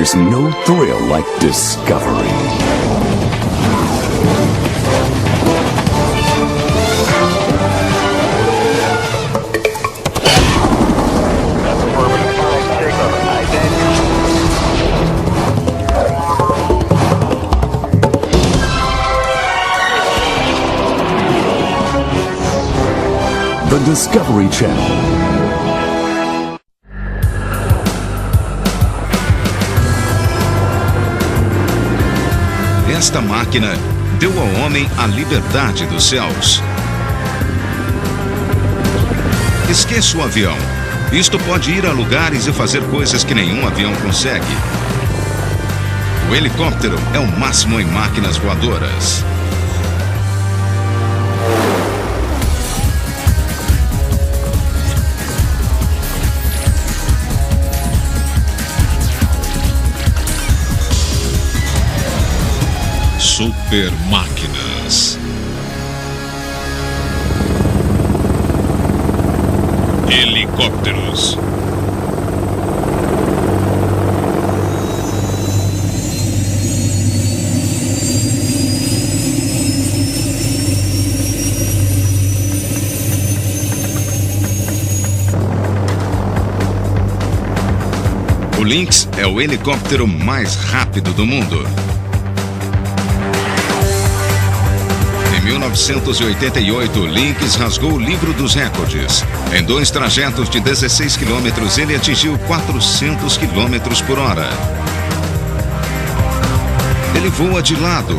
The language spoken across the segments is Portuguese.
There's no thrill like discovery. The Discovery Channel. Esta máquina deu ao homem a liberdade dos céus. Esqueça o avião. Isto pode ir a lugares e fazer coisas que nenhum avião consegue. O helicóptero é o máximo em máquinas voadoras. Super máquinas. Helicópteros. O Lynx é o helicóptero mais rápido do mundo. Em 1988, o Lynx rasgou o livro dos recordes. Em 2 trajetos de 16 quilômetros, ele atingiu 400 quilômetros por hora. Ele voa de lado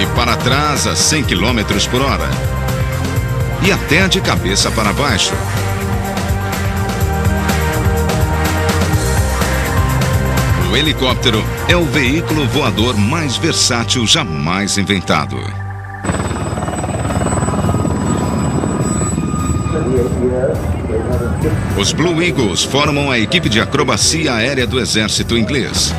e para trás a 100 quilômetros por hora e até de cabeça para baixo. O helicóptero é o veículo voador mais versátil jamais inventado. Os Blue Eagles formam a equipe de acrobacia aérea do exército inglês.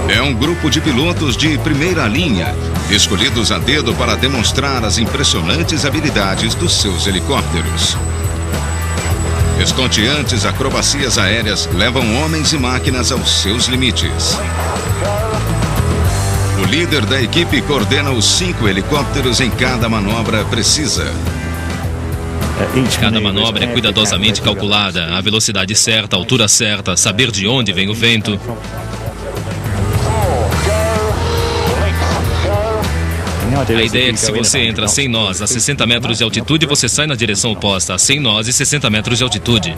É um grupo de pilotos de primeira linha, escolhidos a dedo para demonstrar as impressionantes habilidades dos seus helicópteros. Estonteantes acrobacias aéreas levam homens e máquinas aos seus limites. O líder da equipe coordena os 5 helicópteros em cada manobra precisa. Cada manobra é cuidadosamente calculada, a velocidade certa, a altura certa, saber de onde vem o vento. A ideia é que se você entra sem nós a 60 metros de altitude, você sai na direção oposta a 100 nós e 60 metros de altitude.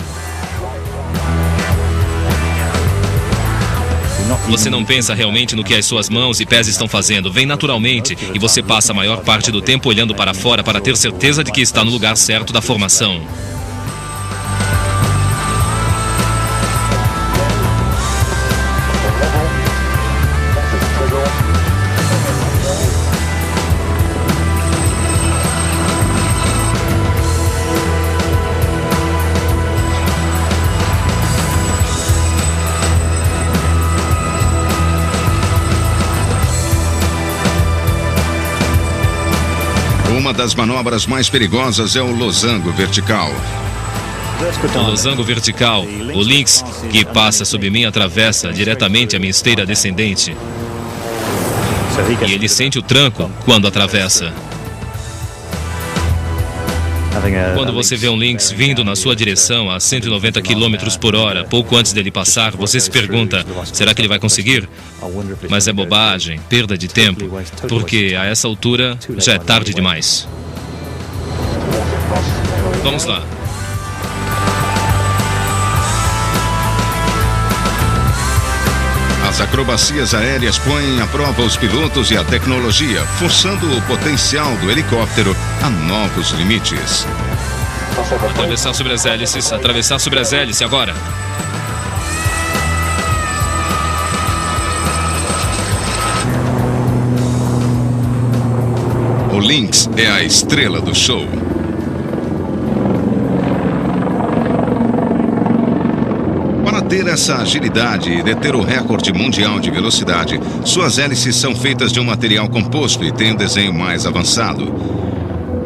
Você não pensa realmente no que as suas mãos e pés estão fazendo, vem naturalmente e você passa a maior parte do tempo olhando para fora para ter certeza de que está no lugar certo da formação. Uma das manobras mais perigosas é o losango vertical. O losango vertical, o Lynx, que passa sob mim, atravessa diretamente a minha esteira descendente. E ele sente o tranco quando atravessa. Quando você vê um Lynx vindo na sua direção a 190 km por hora, pouco antes dele passar, você se pergunta, será que ele vai conseguir? Mas é bobagem, perda de tempo, porque a essa altura já é tarde demais. Vamos lá. As acrobacias aéreas põem à prova os pilotos e a tecnologia, forçando o potencial do helicóptero a novos limites. Atravessar sobre as hélices agora. O Lynx é a estrela do show. Para ter essa agilidade e deter o recorde mundial de velocidade, suas hélices são feitas de um material composto e têm um desenho mais avançado.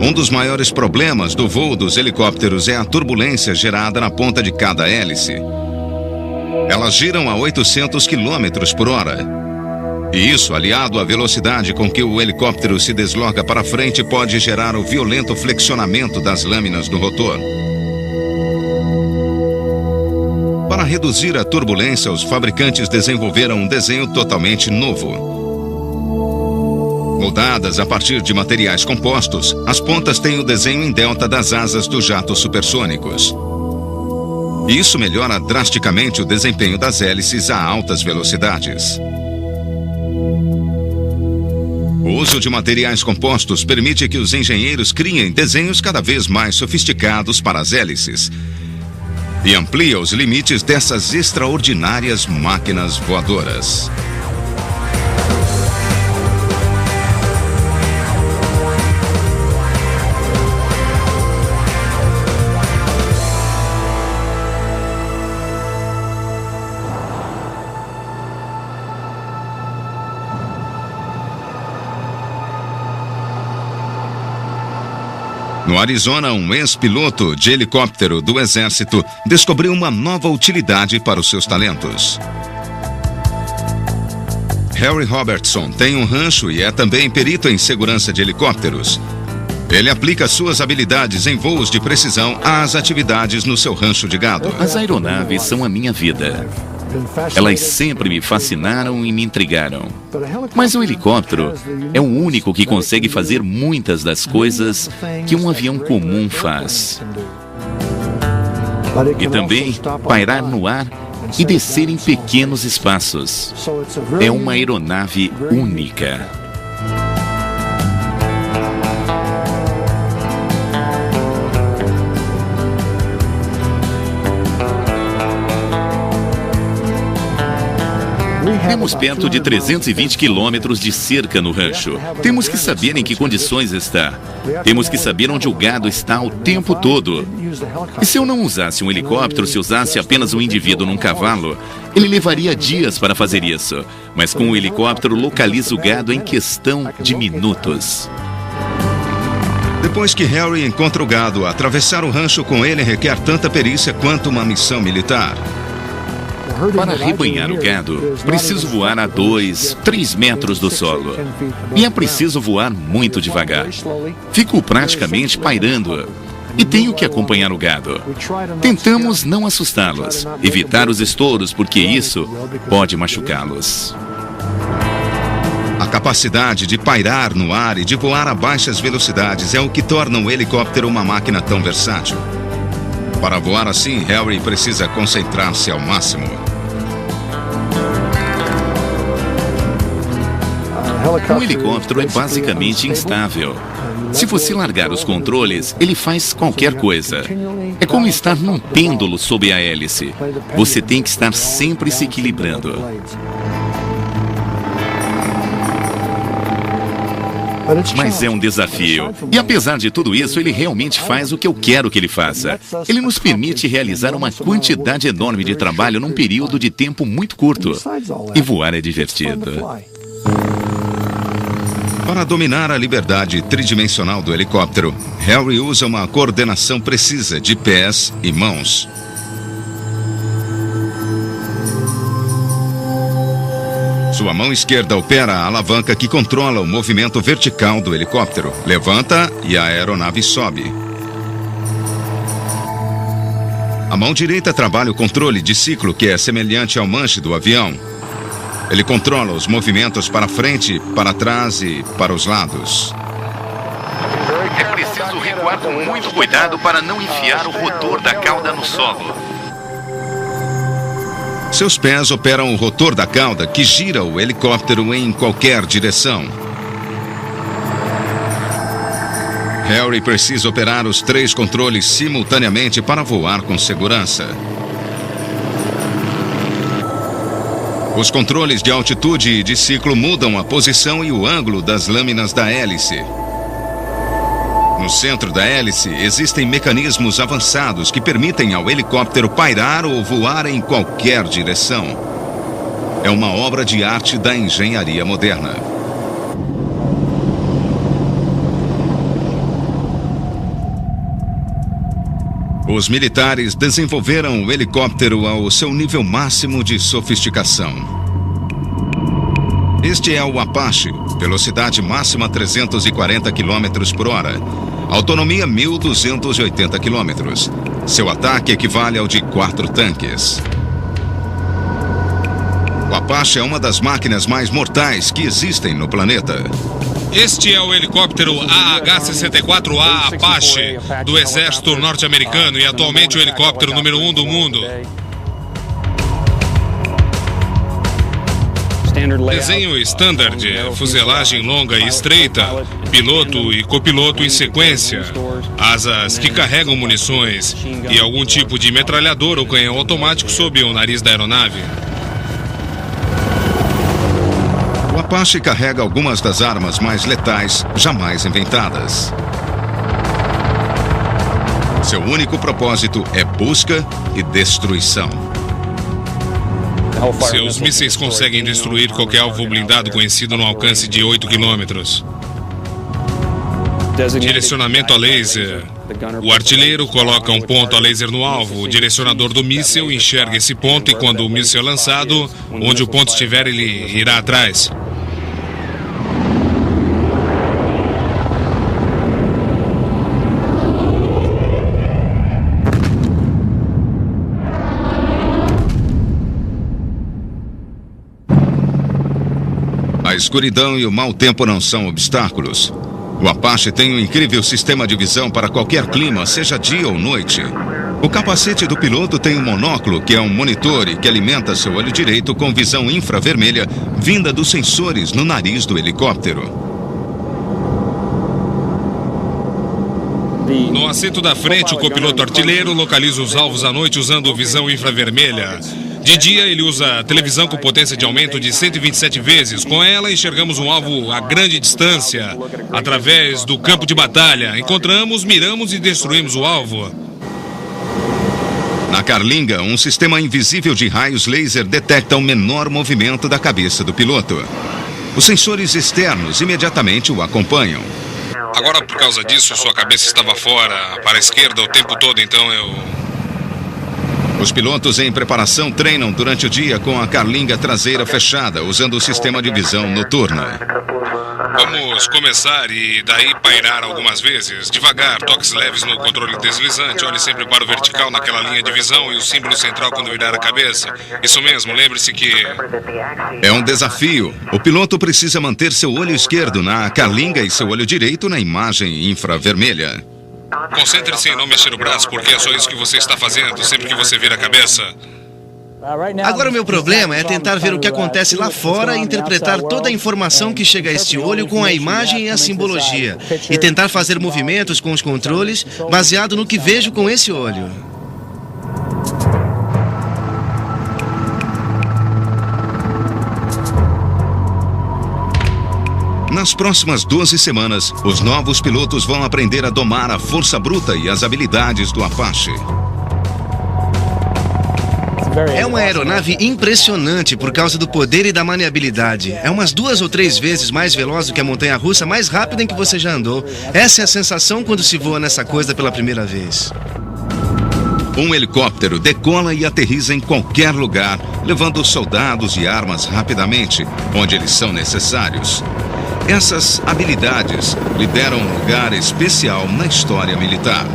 Um dos maiores problemas do voo dos helicópteros é a turbulência gerada na ponta de cada hélice. Elas giram a 800 km por hora. E isso, aliado à velocidade com que o helicóptero se desloca para frente, pode gerar o violento flexionamento das lâminas do rotor. Para reduzir a turbulência, os fabricantes desenvolveram um desenho totalmente novo. Moldadas a partir de materiais compostos, as pontas têm o desenho em delta das asas dos jatos supersônicos. Isso melhora drasticamente o desempenho das hélices a altas velocidades. O uso de materiais compostos permite que os engenheiros criem desenhos cada vez mais sofisticados para as hélices e amplia os limites dessas extraordinárias máquinas voadoras. No Arizona, um ex-piloto de helicóptero do Exército descobriu uma nova utilidade para os seus talentos. Harry Robertson tem um rancho e é também perito em segurança de helicópteros. Ele aplica suas habilidades em voos de precisão às atividades no seu rancho de gado. As aeronaves são a minha vida. Elas sempre me fascinaram e me intrigaram. Mas o helicóptero é o único que consegue fazer muitas das coisas que um avião comum faz. E também pairar no ar e descer em pequenos espaços. É uma aeronave única. Temos perto de 320 quilômetros de cerca no rancho. Temos que saber em que condições está. Temos que saber onde o gado está o tempo todo. E se eu não usasse um helicóptero, se usasse apenas um indivíduo num cavalo, ele levaria dias para fazer isso. Mas com o helicóptero, localiza o gado em questão de minutos. Depois que Harry encontra o gado, atravessar o rancho com ele requer tanta perícia quanto uma missão militar. Para rebanhar o gado, preciso voar a 2, 3 metros do solo. E é preciso voar muito devagar. Fico praticamente pairando. E tenho que acompanhar o gado. Tentamos não assustá-los, evitar os estouros, porque isso pode machucá-los. A capacidade de pairar no ar e de voar a baixas velocidades é o que torna o helicóptero uma máquina tão versátil. Para voar assim, Harry precisa concentrar-se ao máximo. Um helicóptero é basicamente instável. Se você largar os controles, ele faz qualquer coisa. É como estar num pêndulo sob a hélice. Você tem que estar sempre se equilibrando. Mas é um desafio. E apesar de tudo isso, ele realmente faz o que eu quero que ele faça. Ele nos permite realizar uma quantidade enorme de trabalho num período de tempo muito curto. E voar é divertido. Para dominar a liberdade tridimensional do helicóptero, Harry usa uma coordenação precisa de pés e mãos. Sua mão esquerda opera a alavanca que controla o movimento vertical do helicóptero. Levanta e a aeronave sobe. A mão direita trabalha o controle de ciclo, que é semelhante ao manche do avião. Ele controla os movimentos para frente, para trás e para os lados. É preciso recuar com muito cuidado para não enfiar o rotor da cauda no solo. Seus pés operam o rotor da cauda, que gira o helicóptero em qualquer direção. Harry precisa operar os 3 controles simultaneamente para voar com segurança. Os controles de altitude e de ciclo mudam a posição e o ângulo das lâminas da hélice. No centro da hélice existem mecanismos avançados que permitem ao helicóptero pairar ou voar em qualquer direção. É uma obra de arte da engenharia moderna. Os militares desenvolveram o helicóptero ao seu nível máximo de sofisticação. Este é o Apache, velocidade máxima 340 km por hora, autonomia 1.280 km. Seu ataque equivale ao de 4 tanques. O Apache é uma das máquinas mais mortais que existem no planeta. Este é o helicóptero AH-64A Apache do Exército Norte-Americano e atualmente o helicóptero número 1 do mundo. Desenho standard, fuselagem longa e estreita, piloto e copiloto em sequência, asas que carregam munições e algum tipo de metralhador ou canhão automático sob o nariz da aeronave. O Apache carrega algumas das armas mais letais jamais inventadas. Seu único propósito é busca e destruição. Seus mísseis conseguem destruir qualquer alvo blindado conhecido no alcance de 8 quilômetros. Direcionamento a laser. O artilheiro coloca um ponto a laser no alvo. O direcionador do míssil enxerga esse ponto e quando o míssil é lançado, onde o ponto estiver, ele irá atrás. A escuridão e o mau tempo não são obstáculos. O Apache tem um incrível sistema de visão para qualquer clima, seja dia ou noite. O capacete do piloto tem um monóculo, que é um monitor e que alimenta seu olho direito com visão infravermelha vinda dos sensores no nariz do helicóptero. No assento da frente, o copiloto artilheiro localiza os alvos à noite usando visão infravermelha. De dia, ele usa televisão com potência de aumento de 127 vezes. Com ela, enxergamos um alvo a grande distância. Através do campo de batalha, encontramos, miramos e destruímos o alvo. Na carlinga, um sistema invisível de raios laser detecta o menor movimento da cabeça do piloto. Os sensores externos imediatamente o acompanham. Agora, por causa disso, sua cabeça estava fora, para a esquerda o tempo todo, então eu... Os pilotos em preparação treinam durante o dia com a carlinga traseira fechada, usando o sistema de visão noturna. Vamos começar e daí pairar algumas vezes. Devagar, toques leves no controle deslizante. Olhe sempre para o vertical naquela linha de visão e o símbolo central quando virar a cabeça. Isso mesmo, lembre-se que... É um desafio. O piloto precisa manter seu olho esquerdo na carlinga e seu olho direito na imagem infravermelha. Concentre-se em não mexer o braço, porque é só isso que você está fazendo sempre que você vira a cabeça. Agora o meu problema é tentar ver o que acontece lá fora e interpretar toda a informação que chega a este olho com a imagem e a simbologia. E tentar fazer movimentos com os controles baseado no que vejo com esse olho. Nas próximas 12 semanas, os novos pilotos vão aprender a domar a força bruta e as habilidades do Apache. É uma aeronave impressionante por causa do poder e da maleabilidade. É umas 2 ou 3 vezes mais veloz do que a montanha-russa mais rápida em que você já andou. Essa é a sensação quando se voa nessa coisa pela primeira vez. Um helicóptero decola e aterriza em qualquer lugar, levando soldados e armas rapidamente, onde eles são necessários. Essas habilidades lhe deram um lugar especial na história militar.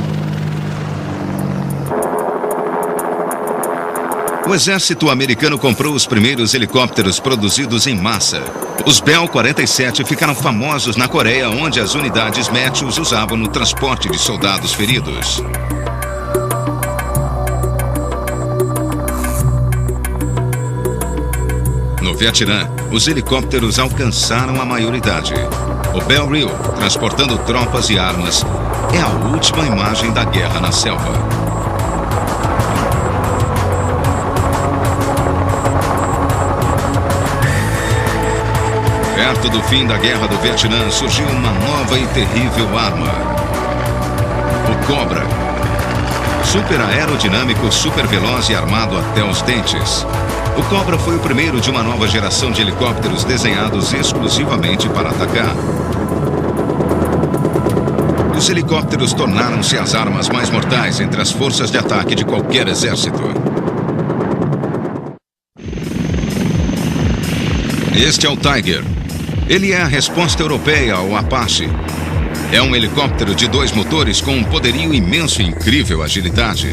O exército americano comprou os primeiros helicópteros produzidos em massa. Os Bell 47 ficaram famosos na Coreia, onde as unidades MET os usavam no transporte de soldados feridos. No Vietnã, os helicópteros alcançaram a maioridade. O Bell Rio, transportando tropas e armas, é a última imagem da guerra na selva. Perto do fim da Guerra do Vietnã, surgiu uma nova e terrível arma. O Cobra. Super aerodinâmico, super veloz e armado até os dentes. O Cobra foi o primeiro de uma nova geração de helicópteros desenhados exclusivamente para atacar. Os Os helicópteros tornaram-se as armas mais mortais entre as forças de ataque de qualquer exército. Este é o Tiger. Ele é a resposta europeia ao Apache. É um helicóptero de 2 motores com um poderio imenso e incrível agilidade.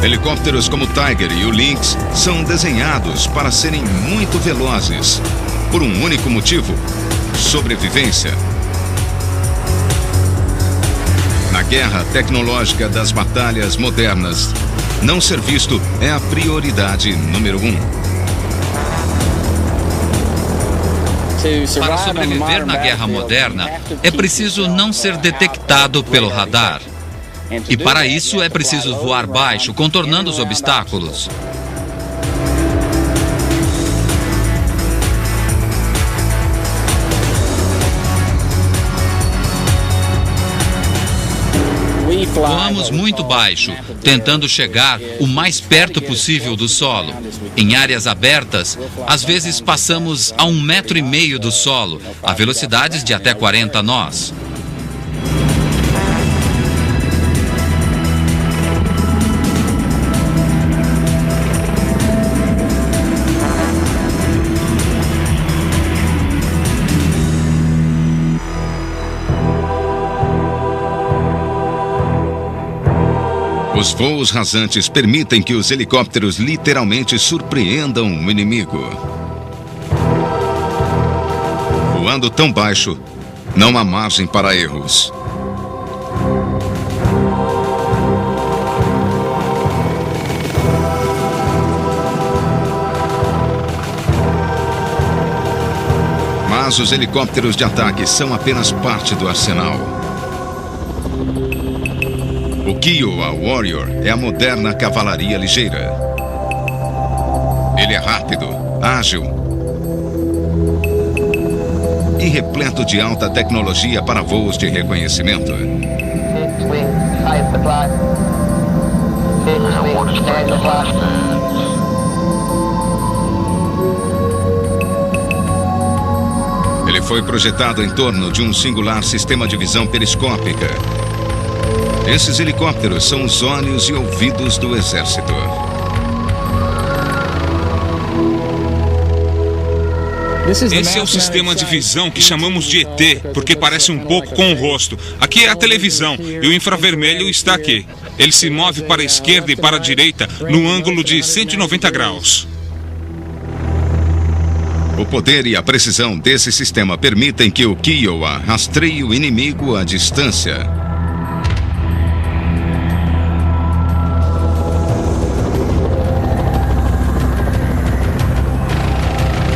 Helicópteros como o Tiger e o Lynx são desenhados para serem muito velozes, por um único motivo: sobrevivência. Na guerra tecnológica das batalhas modernas, não ser visto é a prioridade número 1. Para sobreviver na guerra moderna, é preciso não ser detectado pelo radar. E para isso é preciso voar baixo, contornando os obstáculos. Voamos muito baixo, tentando chegar o mais perto possível do solo. Em áreas abertas, às vezes passamos a 1,5 metro do solo, a velocidades de até 40 nós. Os voos rasantes permitem que os helicópteros literalmente surpreendam o inimigo. Voando tão baixo, não há margem para erros. Mas os helicópteros de ataque são apenas parte do arsenal. O Kiowa Warrior é a moderna cavalaria ligeira. Ele é rápido, ágil e repleto de alta tecnologia para voos de reconhecimento. Ele foi projetado em torno de um singular sistema de visão periscópica. Esses helicópteros são os olhos e ouvidos do exército. Esse é o sistema de visão que chamamos de ET, porque parece um pouco com o rosto. Aqui é a televisão e o infravermelho está aqui. Ele se move para a esquerda e para a direita no ângulo de 190 graus. O poder e a precisão desse sistema permitem que o Kiowa rastreie o inimigo à distância.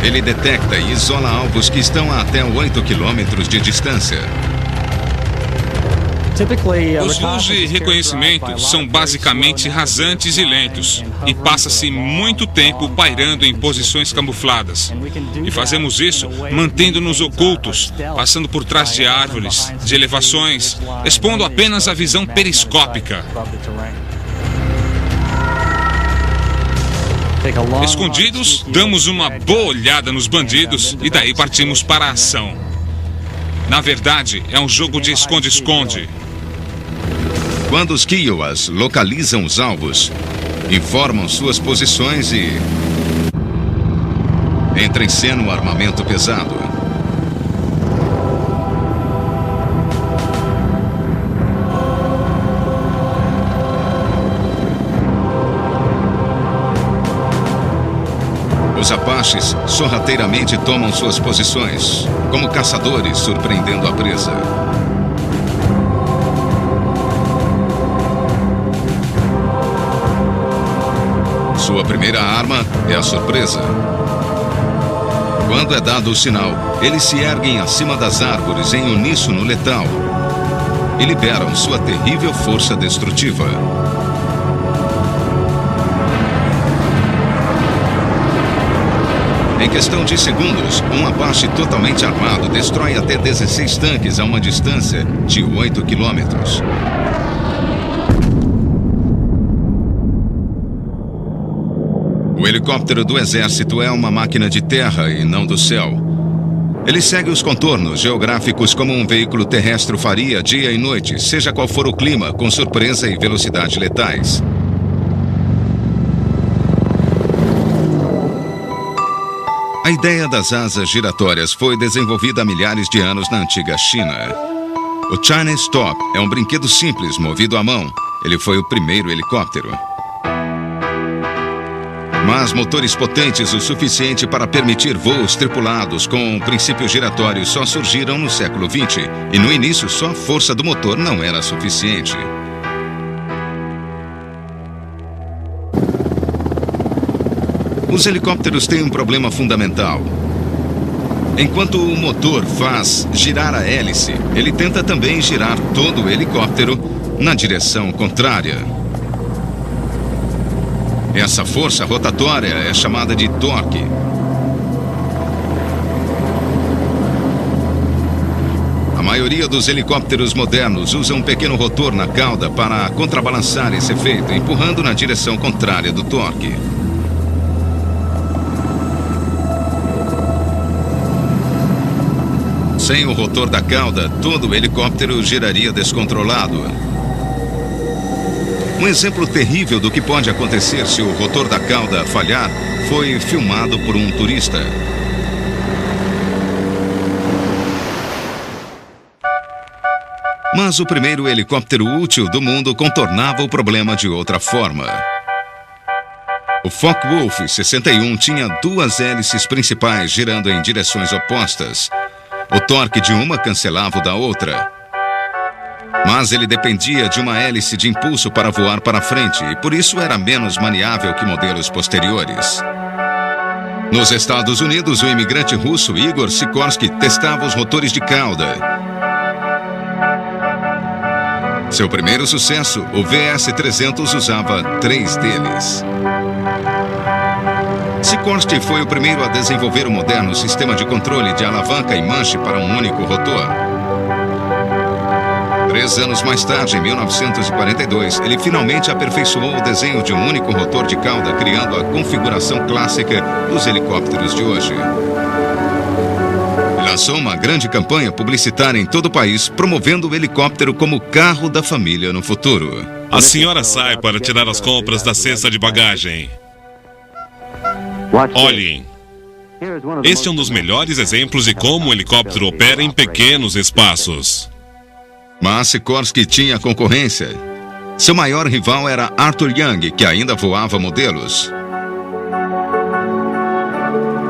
Ele detecta e isola alvos que estão a até 8 quilômetros de distância. Os voos de reconhecimento são basicamente rasantes e lentos, e passa-se muito tempo pairando em posições camufladas. E fazemos isso mantendo-nos ocultos, passando por trás de árvores, de elevações, expondo apenas a visão periscópica. Escondidos, damos uma boa olhada nos bandidos e daí partimos para a ação. Na verdade, é um jogo de esconde-esconde. Quando os Kiowas localizam os alvos, informam suas posições e entra em cena o armamento pesado. Os Apaches sorrateiramente tomam suas posições, como caçadores surpreendendo a presa. Sua primeira arma é a surpresa. Quando é dado o sinal, eles se erguem acima das árvores em uníssono letal e liberam sua terrível força destrutiva. Em questão de segundos, um Apache totalmente armado destrói até 16 tanques a uma distância de 8 quilômetros. O helicóptero do exército é uma máquina de terra e não do céu. Ele segue os contornos geográficos como um veículo terrestre faria dia e noite, seja qual for o clima, com surpresa e velocidade letais. A ideia das asas giratórias foi desenvolvida há milhares de anos na antiga China. O Chinese Top é um brinquedo simples, movido à mão. Ele foi o primeiro helicóptero. Mas motores potentes o suficiente para permitir voos tripulados com o princípio giratório só surgiram no século XX. E no início só a força do motor não era suficiente. Os helicópteros têm um problema fundamental. Enquanto o motor faz girar a hélice, ele tenta também girar todo o helicóptero na direção contrária. Essa força rotatória é chamada de torque. A maioria dos helicópteros modernos usa um pequeno rotor na cauda para contrabalançar esse efeito, empurrando na direção contrária do torque. Sem o rotor da cauda, todo o helicóptero giraria descontrolado. Um exemplo terrível do que pode acontecer se o rotor da cauda falhar foi filmado por um turista. Mas o primeiro helicóptero útil do mundo contornava o problema de outra forma. O Focke-Wulf 61 tinha duas hélices principais girando em direções opostas. O torque de uma cancelava o da outra. Mas ele dependia de uma hélice de impulso para voar para frente e por isso era menos maniável que modelos posteriores. Nos Estados Unidos, o imigrante russo Igor Sikorsky testava os rotores de cauda. Seu primeiro sucesso, o VS-300, usava 3 deles. Sikorsky foi o primeiro a desenvolver o moderno sistema de controle de alavanca e manche para um único rotor. 3 anos mais tarde, em 1942, ele finalmente aperfeiçoou o desenho de um único rotor de cauda, criando a configuração clássica dos helicópteros de hoje. Lançou uma grande campanha publicitária em todo o país, promovendo o helicóptero como carro da família no futuro. A senhora sai para tirar as compras da cesta de bagagem. Olhem, este é um dos melhores exemplos de como o helicóptero opera em pequenos espaços. Mas Sikorsky tinha concorrência. Seu maior rival era Arthur Young, que ainda voava modelos.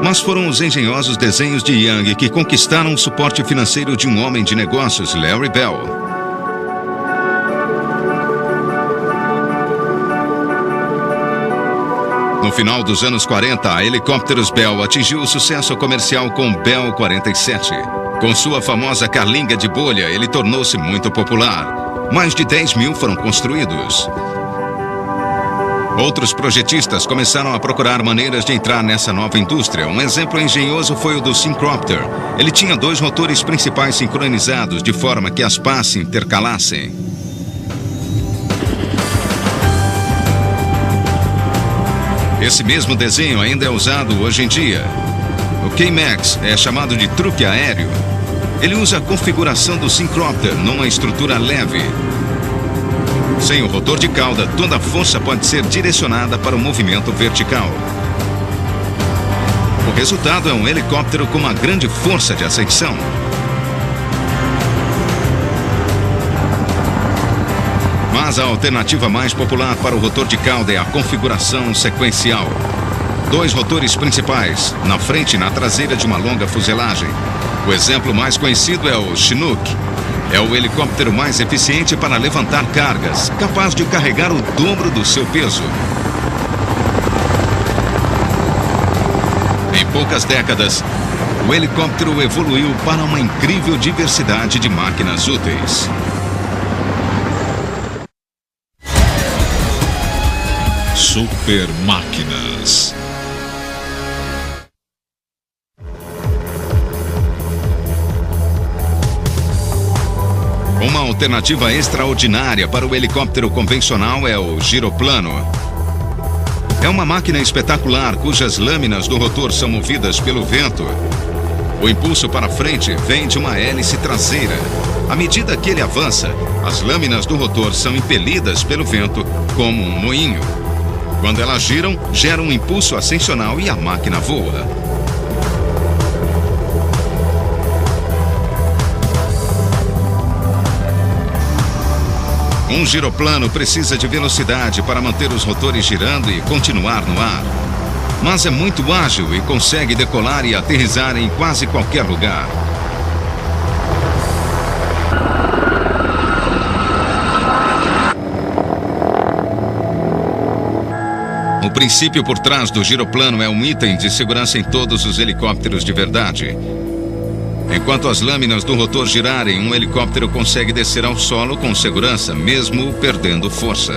Mas foram os engenhosos desenhos de Young que conquistaram o suporte financeiro de um homem de negócios, Larry Bell. No final dos anos 40, a Helicópteros Bell atingiu o sucesso comercial com o Bell 47. Com sua famosa carlinga de bolha, ele tornou-se muito popular. Mais de 10 mil foram construídos. Outros projetistas começaram a procurar maneiras de entrar nessa nova indústria. Um exemplo engenhoso foi o do Syncropter. Ele tinha 2 rotores principais sincronizados, de forma que as pás se intercalassem. Esse mesmo desenho ainda é usado hoje em dia. O K-Max é chamado de truque aéreo. Ele usa a configuração do Syncropter numa estrutura leve. Sem o rotor de cauda, toda a força pode ser direcionada para o movimento vertical. O resultado é um helicóptero com uma grande força de ascensão. Mas a alternativa mais popular para o rotor de cauda é a configuração sequencial. 2 rotores principais, na frente e na traseira de uma longa fuselagem. O exemplo mais conhecido é o Chinook. É o helicóptero mais eficiente para levantar cargas, capaz de carregar o dobro do seu peso. Em poucas décadas, o helicóptero evoluiu para uma incrível diversidade de máquinas úteis. Super máquinas. Uma alternativa extraordinária para o helicóptero convencional é o giroplano. É uma máquina espetacular cujas lâminas do rotor são movidas pelo vento. O impulso para frente vem de uma hélice traseira. À medida que ele avança, as lâminas do rotor são impelidas pelo vento como um moinho. Quando elas giram, gera um impulso ascensional e a máquina voa. Um giroplano precisa de velocidade para manter os rotores girando e continuar no ar. Mas é muito ágil e consegue decolar e aterrissar em quase qualquer lugar. O princípio por trás do giroplano é um item de segurança em todos os helicópteros de verdade. Enquanto as lâminas do rotor girarem, um helicóptero consegue descer ao solo com segurança, mesmo perdendo força.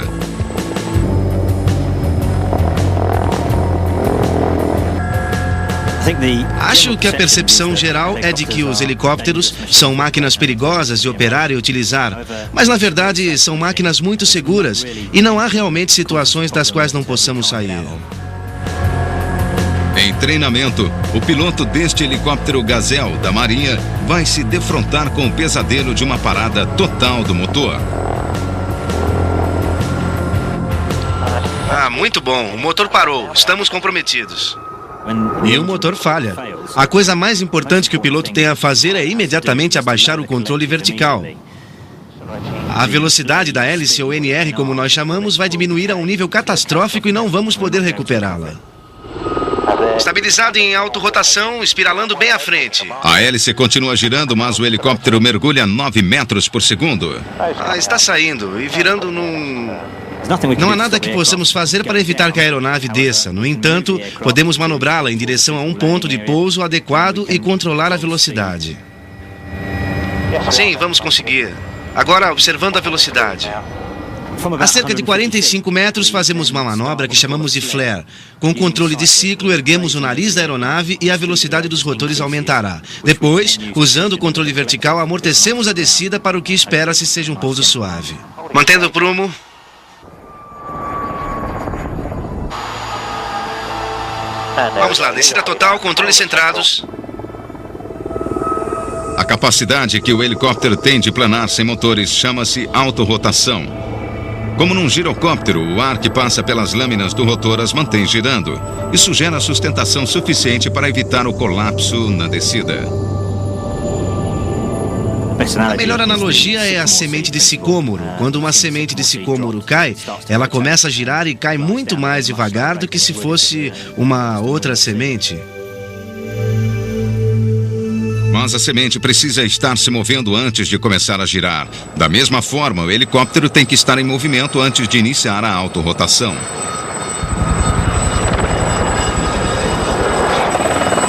Acho que a percepção geral é de que os helicópteros são máquinas perigosas de operar e utilizar, mas na verdade são máquinas muito seguras e não há realmente situações das quais não possamos sair. Em treinamento, o piloto deste helicóptero Gazelle da Marinha vai se defrontar com o pesadelo de uma parada total do motor. Muito bom. O motor parou. Estamos comprometidos. E o motor falha. A coisa mais importante que o piloto tem a fazer é imediatamente abaixar o controle vertical. A velocidade da hélice, ou NR como nós chamamos, vai diminuir a um nível catastrófico e não vamos poder recuperá-la. Estabilizado em autorrotação, espiralando bem à frente. A hélice continua girando, mas o helicóptero mergulha 9 metros por segundo. Está saindo e virando num... Não há nada que possamos fazer para evitar que a aeronave desça. No entanto, podemos manobrá-la em direção a um ponto de pouso adequado e controlar a velocidade. Sim, vamos conseguir. Agora, observando a velocidade. A cerca de 45 metros, fazemos uma manobra que chamamos de flare. Com o controle de ciclo, erguemos o nariz da aeronave e a velocidade dos rotores aumentará. Depois, usando o controle vertical, amortecemos a descida para o que espera-se seja um pouso suave. Mantendo o prumo. Vamos lá, descida total, controles centrados. A capacidade que o helicóptero tem de planar sem motores chama-se autorrotação. Como num girocóptero, o ar que passa pelas lâminas do rotor as mantém girando. Isso gera sustentação suficiente para evitar o colapso na descida. A melhor analogia é a semente de sicômoro. Quando uma semente de sicômoro cai, ela começa a girar e cai muito mais devagar do que se fosse uma outra semente. Mas a semente precisa estar se movendo antes de começar a girar. Da mesma forma, o helicóptero tem que estar em movimento antes de iniciar a autorrotação.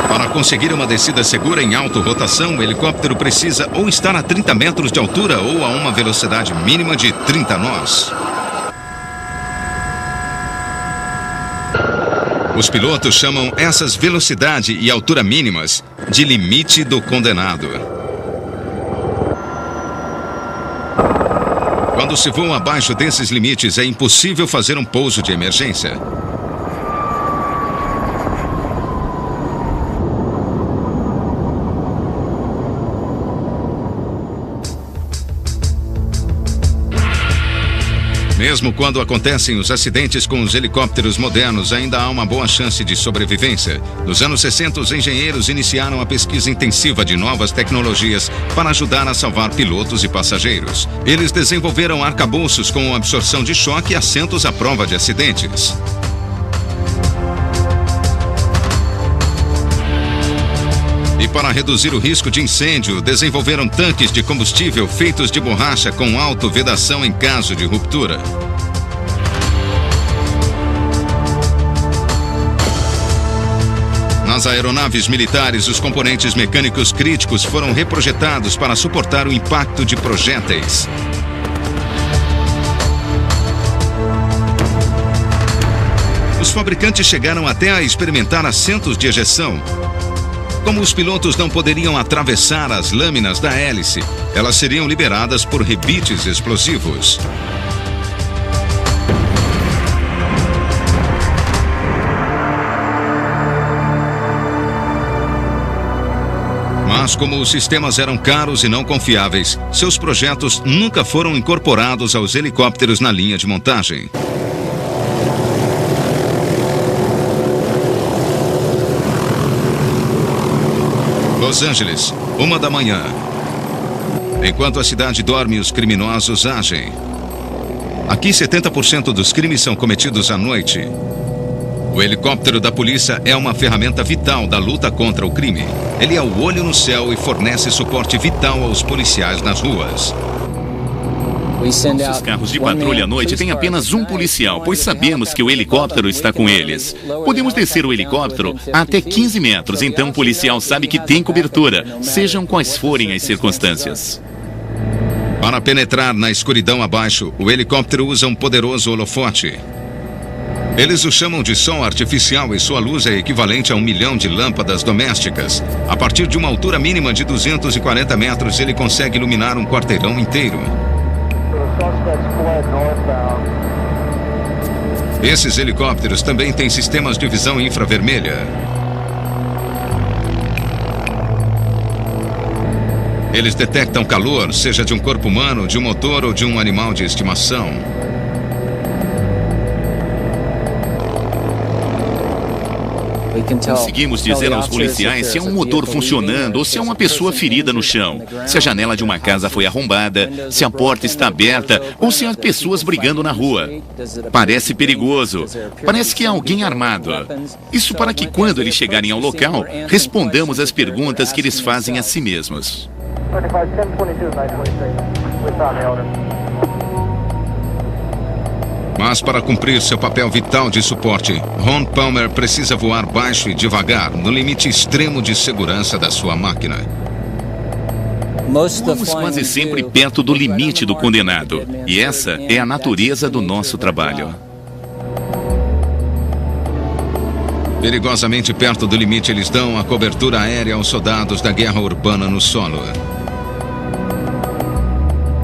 Para conseguir uma descida segura em autorrotação, o helicóptero precisa ou estar a 30 metros de altura ou a uma velocidade mínima de 30 nós. Os pilotos chamam essas velocidade e altura mínimas de limite do condenado. Quando se voa abaixo desses limites, é impossível fazer um pouso de emergência. Mesmo quando acontecem os acidentes com os helicópteros modernos, ainda há uma boa chance de sobrevivência. Nos anos 60, os engenheiros iniciaram a pesquisa intensiva de novas tecnologias para ajudar a salvar pilotos e passageiros. Eles desenvolveram arcabouços com absorção de choque e assentos à prova de acidentes. E para reduzir o risco de incêndio, desenvolveram tanques de combustível feitos de borracha com autovedação em caso de ruptura. Nas aeronaves militares, os componentes mecânicos críticos foram reprojetados para suportar o impacto de projéteis. Os fabricantes chegaram até a experimentar assentos de ejeção. Como os pilotos não poderiam atravessar as lâminas da hélice, elas seriam liberadas por rebites explosivos. Mas como os sistemas eram caros e não confiáveis, seus projetos nunca foram incorporados aos helicópteros na linha de montagem. Los Angeles, 1 da manhã. Enquanto a cidade dorme, os criminosos agem. Aqui, 70% dos crimes são cometidos à noite. O helicóptero da polícia é uma ferramenta vital da luta contra o crime. Ele é o olho no céu e fornece suporte vital aos policiais nas ruas. Nossos carros de patrulha à noite têm apenas um policial, pois sabemos que o helicóptero está com eles. Podemos descer o helicóptero até 15 metros, então o policial sabe que tem cobertura, sejam quais forem as circunstâncias. Para penetrar na escuridão abaixo, o helicóptero usa um poderoso holofote. Eles o chamam de som artificial e sua luz é equivalente a 1 milhão de lâmpadas domésticas. A partir de uma altura mínima de 240 metros, ele consegue iluminar um quarteirão inteiro. Esses helicópteros também têm sistemas de visão infravermelha. Eles detectam calor, seja de um corpo humano, de um motor ou de um animal de estimação. Conseguimos dizer aos policiais se há um motor funcionando ou se há uma pessoa ferida no chão, se a janela de uma casa foi arrombada, se a porta está aberta ou se há pessoas brigando na rua. Parece perigoso. Parece que há alguém armado. Isso para que quando eles chegarem ao local, respondamos as perguntas que eles fazem a si mesmos. Mas para cumprir seu papel vital de suporte, Ron Palmer precisa voar baixo e devagar, no limite extremo de segurança da sua máquina. Vamos quase sempre perto do limite do condenado, e essa é a natureza do nosso trabalho. Perigosamente perto do limite, eles dão a cobertura aérea aos soldados da guerra urbana no solo.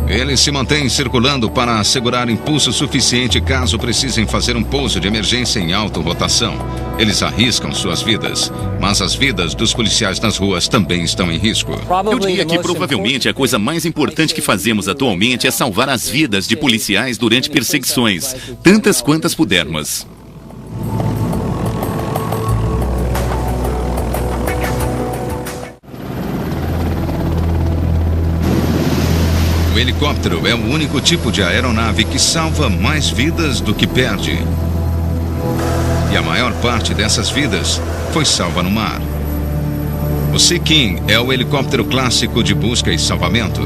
Eles se mantêm circulando para assegurar impulso suficiente caso precisem fazer um pouso de emergência em auto-rotação. Eles arriscam suas vidas, mas as vidas dos policiais nas ruas também estão em risco. Eu diria que provavelmente a coisa mais importante que fazemos atualmente é salvar as vidas de policiais durante perseguições, tantas quantas pudermos. O helicóptero é o único tipo de aeronave que salva mais vidas do que perde. E a maior parte dessas vidas foi salva no mar. O Sea King é o helicóptero clássico de busca e salvamento.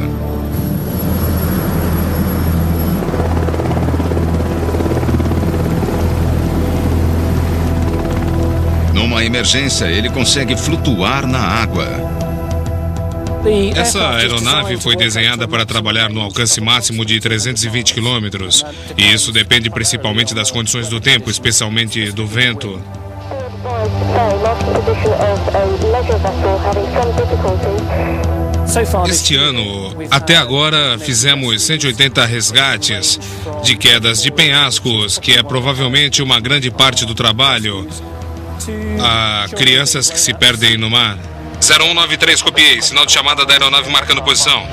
Numa emergência, ele consegue flutuar na água. Essa aeronave foi desenhada para trabalhar no alcance máximo de 320 quilômetros. E isso depende principalmente das condições do tempo, especialmente do vento. Este ano, até agora, fizemos 180 resgates de quedas de penhascos, que é provavelmente uma grande parte do trabalho. Há crianças que se perdem no mar. 0193, copiei. Sinal de chamada da aeronave marcando posição.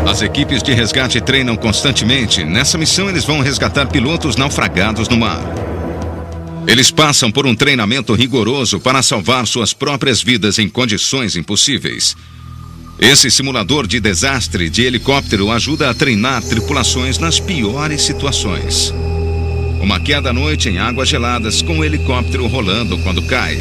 As equipes de resgate treinam constantemente. Nessa missão, eles vão resgatar pilotos naufragados no mar. Eles passam por um treinamento rigoroso para salvar suas próprias vidas em condições impossíveis. Esse simulador de desastre de helicóptero ajuda a treinar tripulações nas piores situações. Uma queda à noite em águas geladas com o helicóptero rolando quando cai.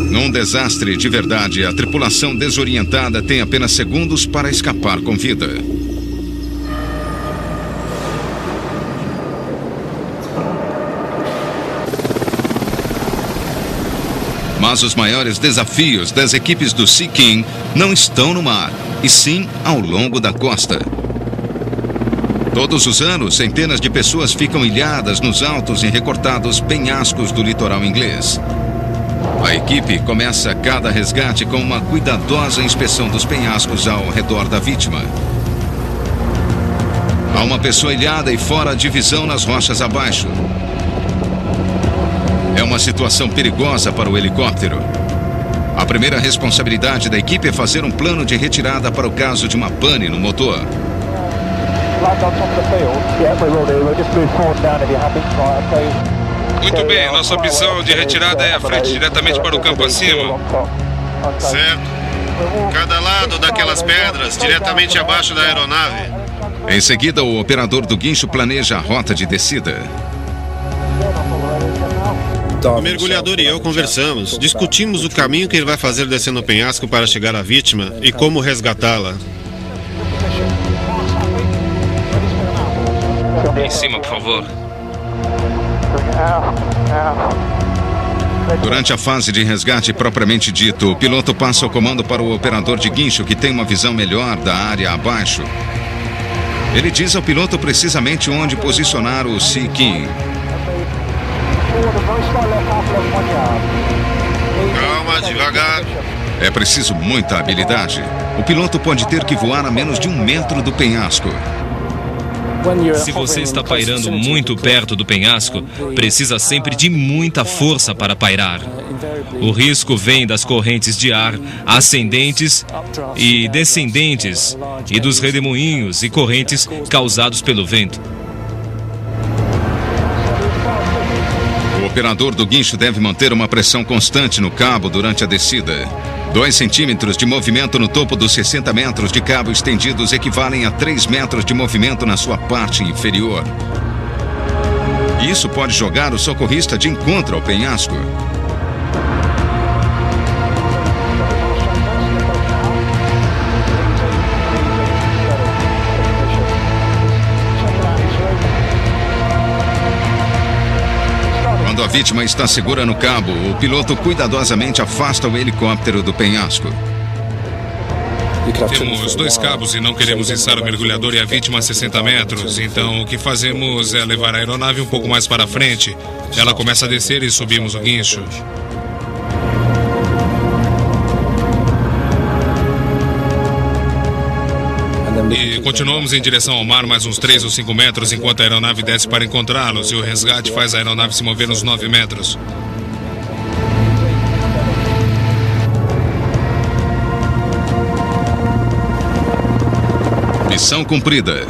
Num desastre de verdade, a tripulação desorientada tem apenas segundos para escapar com vida. Mas os maiores desafios das equipes do Sea King não estão no mar, e sim ao longo da costa. Todos os anos, centenas de pessoas ficam ilhadas nos altos e recortados penhascos do litoral inglês. A equipe começa cada resgate com uma cuidadosa inspeção dos penhascos ao redor da vítima. Há uma pessoa ilhada e fora de visão nas rochas abaixo. É uma situação perigosa para o helicóptero. A primeira responsabilidade da equipe é fazer um plano de retirada para o caso de uma pane no motor. Muito bem, nossa opção de retirada é a frente diretamente para o campo acima. Certo. Cada lado daquelas pedras, diretamente abaixo da aeronave. Em seguida, o operador do guincho planeja a rota de descida. O mergulhador e eu conversamos. Discutimos o caminho que ele vai fazer descendo o penhasco para chegar à vítima e como resgatá-la. Em cima, por favor. Durante a fase de resgate propriamente dito, o piloto passa o comando para o operador de guincho, que tem uma visão melhor da área abaixo. Ele diz ao piloto precisamente onde posicionar o Sea King. Calma, devagar. É preciso muita habilidade. O piloto pode ter que voar a menos de 1 metro do penhasco. Se você está pairando muito perto do penhasco, precisa sempre de muita força para pairar. O risco vem das correntes de ar ascendentes e descendentes e dos redemoinhos e correntes causados pelo vento. O operador do guincho deve manter uma pressão constante no cabo durante a descida. 2 centímetros de movimento no topo dos 60 metros de cabo estendidos equivalem a 3 metros de movimento na sua parte inferior. Isso pode jogar o socorrista de encontro ao penhasco. Quando a vítima está segura no cabo, o piloto cuidadosamente afasta o helicóptero do penhasco. Temos 2 cabos e não queremos içar o mergulhador e a vítima a 60 metros. Então, o que fazemos é levar a aeronave um pouco mais para frente. Ela começa a descer e subimos o guincho. E continuamos em direção ao mar mais uns 3 ou 5 metros enquanto a aeronave desce para encontrá-los, e o resgate faz a aeronave se mover uns 9 metros. Missão cumprida.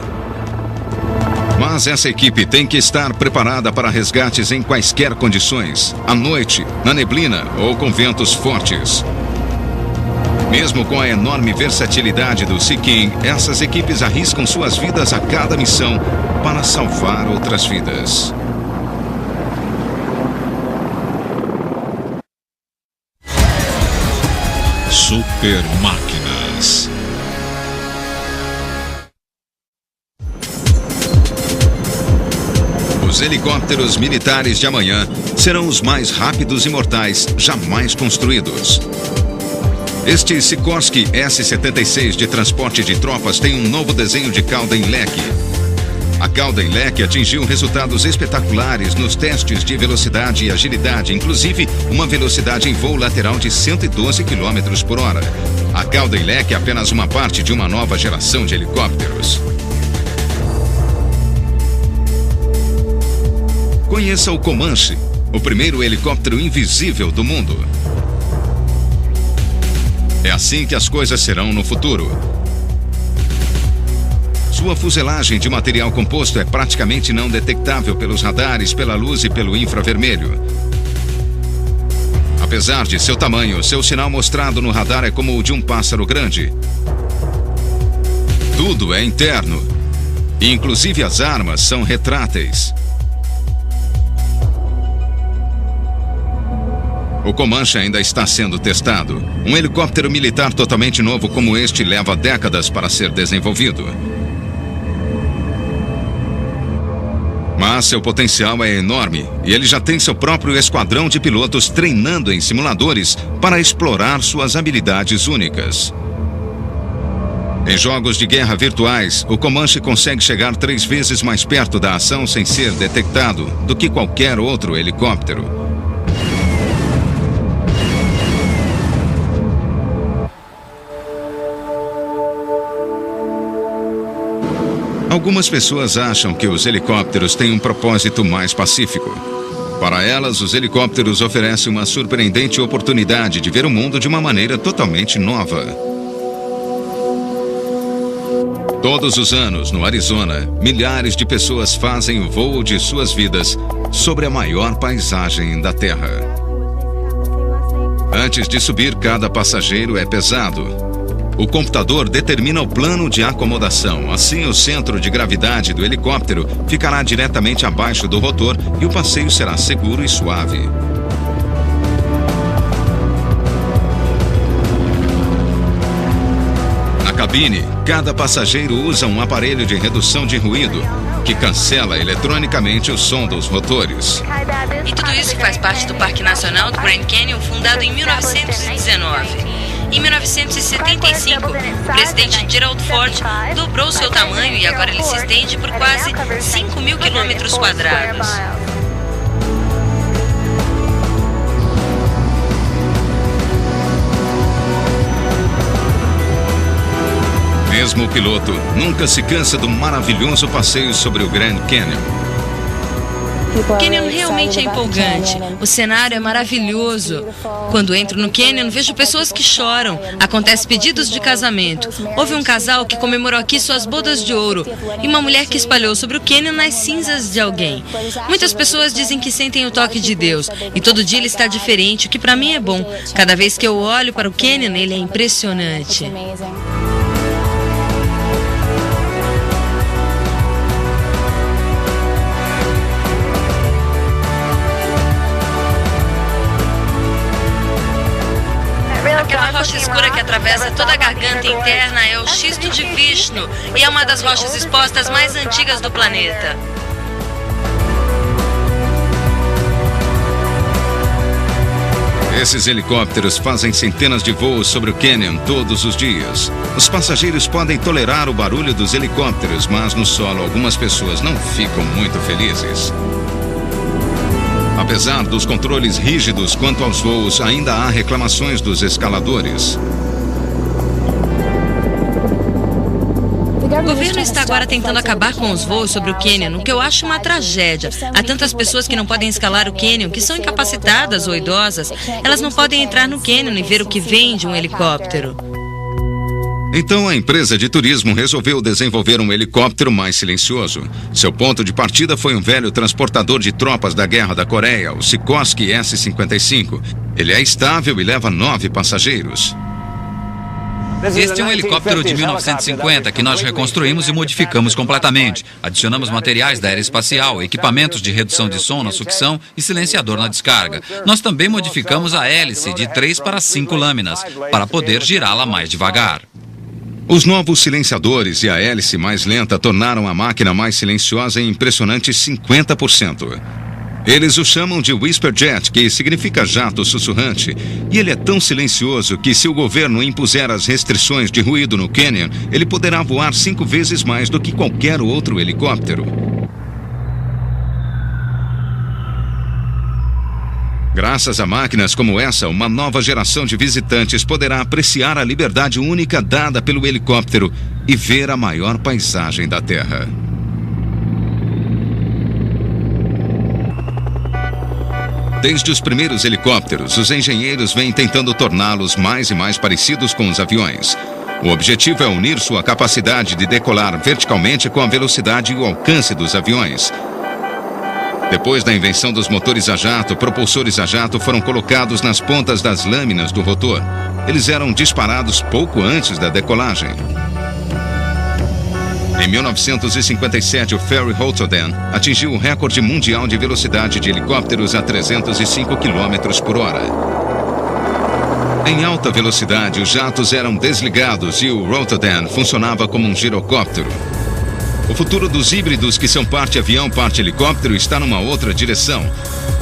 Mas essa equipe tem que estar preparada para resgates em quaisquer condições, à noite, na neblina ou com ventos fortes. Mesmo com a enorme versatilidade do Sea King, essas equipes arriscam suas vidas a cada missão para salvar outras vidas. Super Máquinas. Os helicópteros militares de amanhã serão os mais rápidos e mortais jamais construídos. Este Sikorsky S-76 de transporte de tropas tem um novo desenho de cauda em leque. A cauda em leque atingiu resultados espetaculares nos testes de velocidade e agilidade, inclusive uma velocidade em voo lateral de 112 km por hora. A cauda em leque é apenas uma parte de uma nova geração de helicópteros. Conheça o Comanche, o primeiro helicóptero invisível do mundo. É assim que as coisas serão no futuro. Sua fuselagem de material composto é praticamente não detectável pelos radares, pela luz e pelo infravermelho. Apesar de seu tamanho, seu sinal mostrado no radar é como o de um pássaro grande. Tudo é interno, e inclusive as armas são retráteis. O Comanche ainda está sendo testado. Um helicóptero militar totalmente novo como este leva décadas para ser desenvolvido. Mas seu potencial é enorme e ele já tem seu próprio esquadrão de pilotos treinando em simuladores para explorar suas habilidades únicas. Em jogos de guerra virtuais, o Comanche consegue chegar 3 vezes mais perto da ação sem ser detectado do que qualquer outro helicóptero. Algumas pessoas acham que os helicópteros têm um propósito mais pacífico. Para elas, os helicópteros oferecem uma surpreendente oportunidade de ver o mundo de uma maneira totalmente nova. Todos os anos, no Arizona, milhares de pessoas fazem o voo de suas vidas sobre a maior paisagem da Terra. Antes de subir, cada passageiro é pesado. O computador determina o plano de acomodação. Assim, o centro de gravidade do helicóptero ficará diretamente abaixo do rotor e o passeio será seguro e suave. Na cabine, cada passageiro usa um aparelho de redução de ruído que cancela eletronicamente o som dos rotores. E tudo isso faz parte do Parque Nacional do Grand Canyon, fundado em 1919. Em 1975, o presidente Gerald Ford dobrou seu tamanho e agora ele se estende por quase 5.000 quilômetros quadrados. Mesmo o piloto nunca se cansa do maravilhoso passeio sobre o Grand Canyon. O Canyon realmente é empolgante. O cenário é maravilhoso. Quando entro no Canyon, vejo pessoas que choram. Acontecem pedidos de casamento. Houve um casal que comemorou aqui suas bodas de ouro e uma mulher que espalhou sobre o Canyon as cinzas de alguém. Muitas pessoas dizem que sentem o toque de Deus e todo dia ele está diferente, o que para mim é bom. Cada vez que eu olho para o Canyon, ele é impressionante. Aquela rocha escura que atravessa toda a garganta interna é o xisto de Vishnu e é uma das rochas expostas mais antigas do planeta. Esses helicópteros fazem centenas de voos sobre o Canyon todos os dias. Os passageiros podem tolerar o barulho dos helicópteros, mas no solo algumas pessoas não ficam muito felizes. Apesar dos controles rígidos quanto aos voos, ainda há reclamações dos escaladores. O governo está agora tentando acabar com os voos sobre o Canyon, o que eu acho uma tragédia. Há tantas pessoas que não podem escalar o Canyon, que são incapacitadas ou idosas. Elas não podem entrar no Canyon e ver o que vem de um helicóptero. Então a empresa de turismo resolveu desenvolver um helicóptero mais silencioso. Seu ponto de partida foi um velho transportador de tropas da Guerra da Coreia, o Sikorsky S-55. Ele é estável e leva 9 passageiros. Este é um helicóptero de 1950 que nós reconstruímos e modificamos completamente. Adicionamos materiais da aeroespacial, equipamentos de redução de som na sucção e silenciador na descarga. Nós também modificamos a hélice de 3 para 5 lâminas, para poder girá-la mais devagar. Os novos silenciadores e a hélice mais lenta tornaram a máquina mais silenciosa em impressionantes 50%. Eles o chamam de Whisper Jet, que significa jato sussurrante, e ele é tão silencioso que se o governo impuser as restrições de ruído no Canyon, ele poderá voar 5 vezes mais do que qualquer outro helicóptero. Graças a máquinas como essa, uma nova geração de visitantes poderá apreciar a liberdade única dada pelo helicóptero e ver a maior paisagem da Terra. Desde os primeiros helicópteros, os engenheiros vêm tentando torná-los mais e mais parecidos com os aviões. O objetivo é unir sua capacidade de decolar verticalmente com a velocidade e o alcance dos aviões. Depois da invenção dos motores a jato, propulsores a jato foram colocados nas pontas das lâminas do rotor. Eles eram disparados pouco antes da decolagem. Em 1957, o Ferry Houghton atingiu o recorde mundial de velocidade de helicópteros a 305 km por hora. Em alta velocidade, os jatos eram desligados e o Rotterdam funcionava como um girocóptero. O futuro dos híbridos que são parte avião, parte helicóptero está numa outra direção.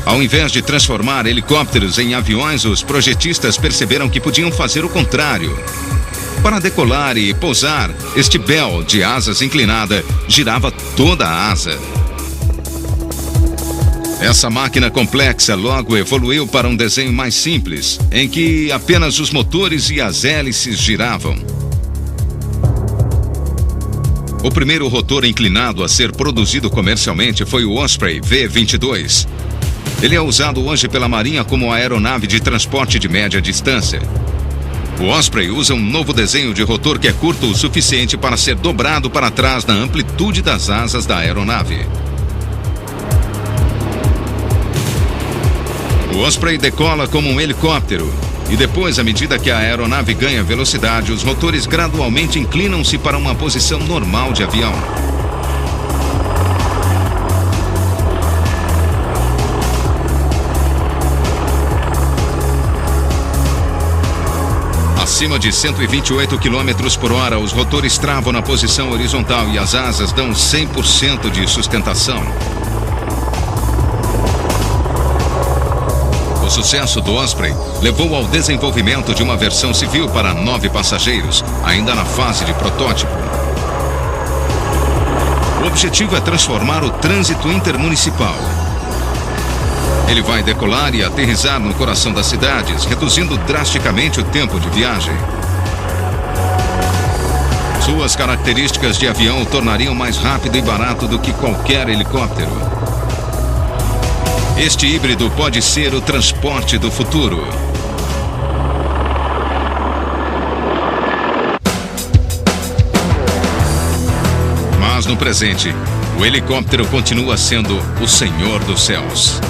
Ao invés de transformar helicópteros em aviões, os projetistas perceberam que podiam fazer o contrário. Para decolar e pousar, este Bell de asas inclinada girava toda a asa. Essa máquina complexa logo evoluiu para um desenho mais simples, em que apenas os motores e as hélices giravam. O primeiro rotor inclinado a ser produzido comercialmente foi o Osprey V-22. Ele é usado hoje pela Marinha como aeronave de transporte de média distância. O Osprey usa um novo desenho de rotor que é curto o suficiente para ser dobrado para trás na amplitude das asas da aeronave. O Osprey decola como um helicóptero e depois, à medida que a aeronave ganha velocidade, os rotores gradualmente inclinam-se para uma posição normal de avião. Acima de 128 km por hora, os rotores travam na posição horizontal e as asas dão 100% de sustentação. O sucesso do Osprey levou ao desenvolvimento de uma versão civil para 9 passageiros, ainda na fase de protótipo. O objetivo é transformar o trânsito intermunicipal. Ele vai decolar e aterrissar no coração das cidades, reduzindo drasticamente o tempo de viagem. Suas características de avião o tornariam mais rápido e barato do que qualquer helicóptero. Este híbrido pode ser o transporte do futuro. Mas no presente, o helicóptero continua sendo o senhor dos céus.